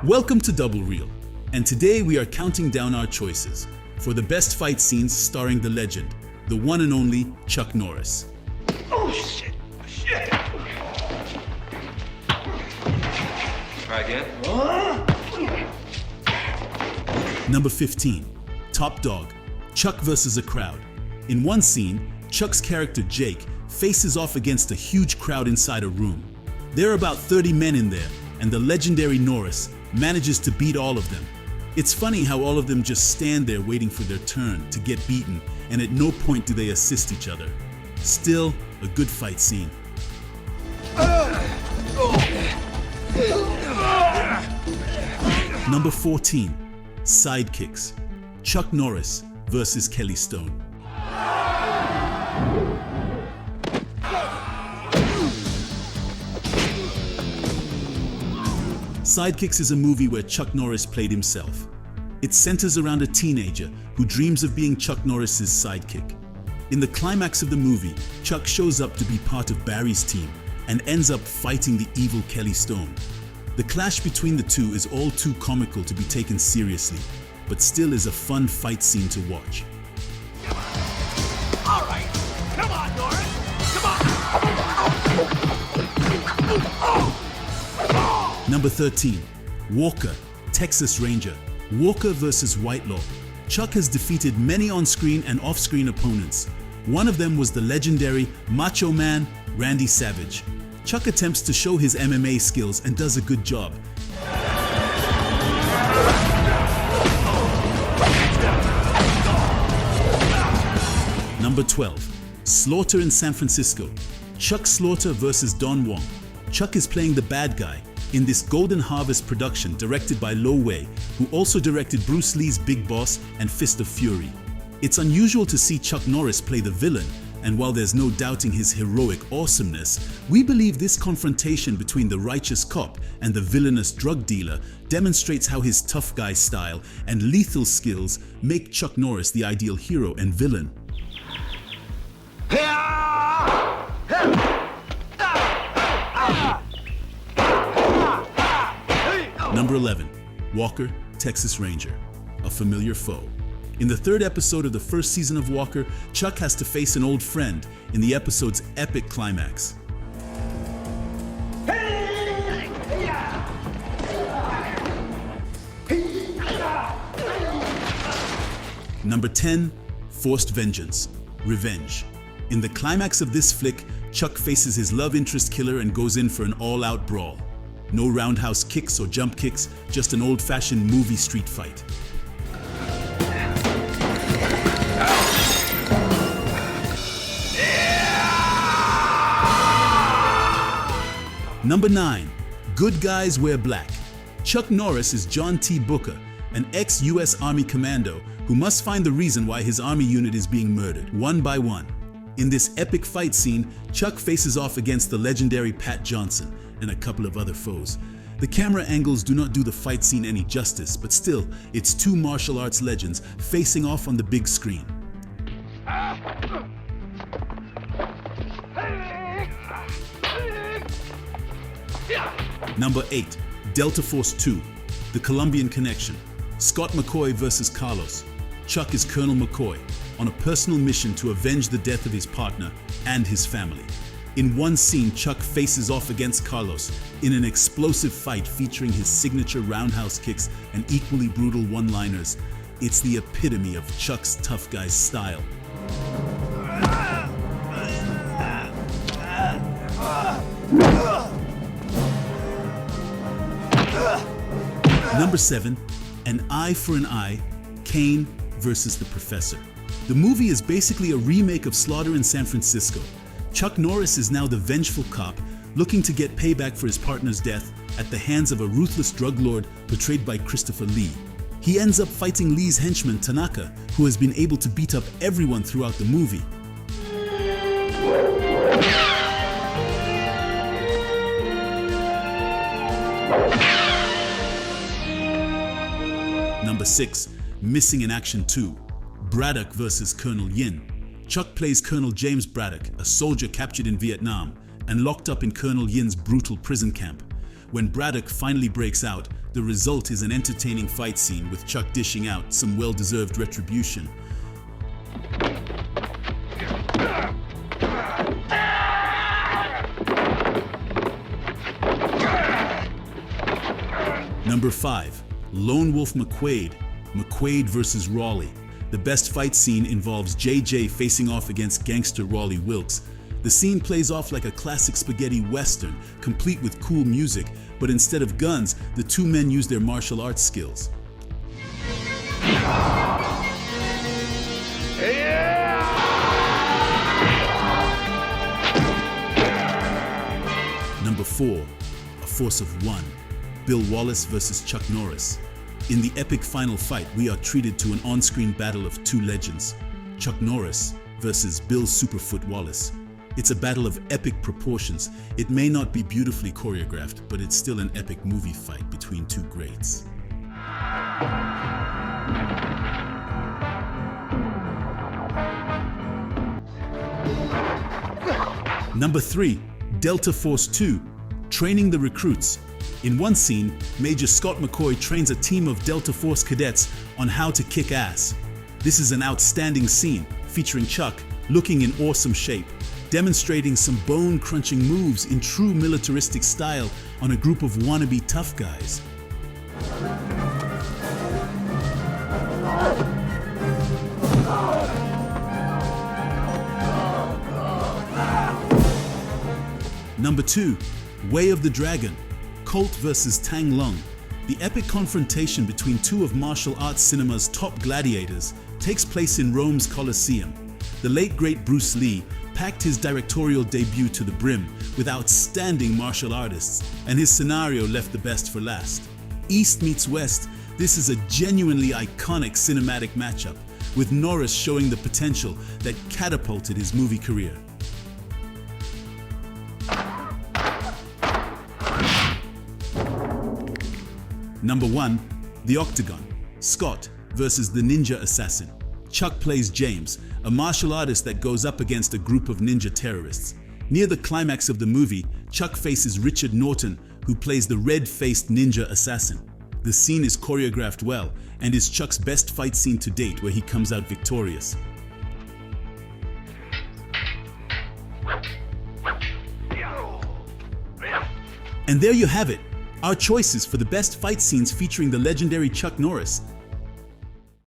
Welcome to DoubleReel, and today we are counting down our choices for the best fight scenes starring the legend, the one and only Chuck Norris. Oh shit! Shit! Try again. Number 15, Top Dog, Chuck versus a crowd. In one scene, Chuck's character Jake faces off against a huge crowd inside a room. There are about 30 men in there, and the legendary Norris manages to beat all of them. It's funny how all of them just stand there waiting for their turn to get beaten, and at no point do they assist each other. Still, a good fight scene. Number 14, Sidekicks, Chuck Norris versus Kelly Stone. Sidekicks is a movie where Chuck Norris played himself. It centers around a teenager who dreams of being Chuck Norris's sidekick. In the climax of the movie, Chuck shows up to be part of Barry's team and ends up fighting the evil Kelly Stone. The clash between the two is all too comical to be taken seriously, but still is a fun fight scene to watch. All right, come on, Norris, come on! Number 13, Walker, Texas Ranger, Walker versus Whitelaw. Chuck has defeated many on-screen and off-screen opponents. One of them was the legendary Macho Man, Randy Savage. Chuck attempts to show his MMA skills and does a good job. Number 12, Slaughter in San Francisco, Chuck Slaughter versus Don Wong. Chuck is playing the bad guy in this Golden Harvest production directed by Lo Wei, who also directed Bruce Lee's Big Boss and Fist of Fury. It's unusual to see Chuck Norris play the villain, and while there's no doubting his heroic awesomeness, we believe this confrontation between the righteous cop and the villainous drug dealer demonstrates how his tough guy style and lethal skills make Chuck Norris the ideal hero and villain. Number 11, Walker, Texas Ranger, a familiar foe. In the third episode of the first season of Walker, Chuck has to face an old friend in the episode's epic climax. Number 10, Forced Vengeance, Revenge. In the climax of this flick, Chuck faces his love interest killer and goes in for an all-out brawl. No roundhouse kicks or jump kicks, just an old-fashioned movie street fight. Number 9, Good Guys Wear Black. Chuck Norris is John T. Booker, an ex-US Army commando who must find the reason why his army unit is being murdered, one by one. In this epic fight scene, Chuck faces off against the legendary Pat Johnson and a couple of other foes. The camera angles do not do the fight scene any justice, but still, it's two martial arts legends facing off on the big screen. Number 8, Delta Force 2, The Colombian Connection, Scott McCoy versus Carlos. Chuck is Colonel McCoy on a personal mission to avenge the death of his partner and his family. In one scene, Chuck faces off against Carlos in an explosive fight featuring his signature roundhouse kicks and equally brutal one-liners. It's the epitome of Chuck's tough guy style. Number 7, An Eye for an Eye, Kane versus the Professor. The movie is basically a remake of Slaughter in San Francisco. Chuck Norris is now the vengeful cop looking to get payback for his partner's death at the hands of a ruthless drug lord portrayed by Christopher Lee. He ends up fighting Lee's henchman Tanaka, who has been able to beat up everyone throughout the movie. Number 6, Missing in Action 2, Braddock versus Colonel Yin. Chuck plays Colonel James Braddock, a soldier captured in Vietnam and locked up in Colonel Yin's brutal prison camp. When Braddock finally breaks out, the result is an entertaining fight scene with Chuck dishing out some well-deserved retribution. Number 5. Lone Wolf McQuade versus Raleigh. The best fight scene involves JJ facing off against gangster Raleigh Wilkes. The scene plays off like a classic spaghetti western, complete with cool music, but instead of guns, the two men use their martial arts skills. Number 4. A Force of One. Bill Wallace versus Chuck Norris. In the epic final fight, we are treated to an on-screen battle of two legends, Chuck Norris versus Bill Superfoot Wallace. It's a battle of epic proportions. It may not be beautifully choreographed, but it's still an epic movie fight between two greats. Number 3. Delta Force 2. Training the recruits. In one scene, Major Scott McCoy trains a team of Delta Force cadets on how to kick ass. This is an outstanding scene, featuring Chuck looking in awesome shape, demonstrating some bone-crunching moves in true militaristic style on a group of wannabe tough guys. Number 2. Way of the Dragon. Colt versus Tang Lung. The epic confrontation between two of martial arts cinema's top gladiators takes place in Rome's Colosseum. The late great Bruce Lee packed his directorial debut to the brim with outstanding martial artists, and his scenario left the best for last. East meets West, this is a genuinely iconic cinematic matchup, with Norris showing the potential that catapulted his movie career. Number 1. The Octagon. Scott versus the Ninja Assassin. Chuck plays James, a martial artist that goes up against a group of ninja terrorists. Near the climax of the movie, Chuck faces Richard Norton, who plays the red-faced ninja assassin. The scene is choreographed well and is Chuck's best fight scene to date, where he comes out victorious. And there you have it, our choices for the best fight scenes featuring the legendary Chuck Norris.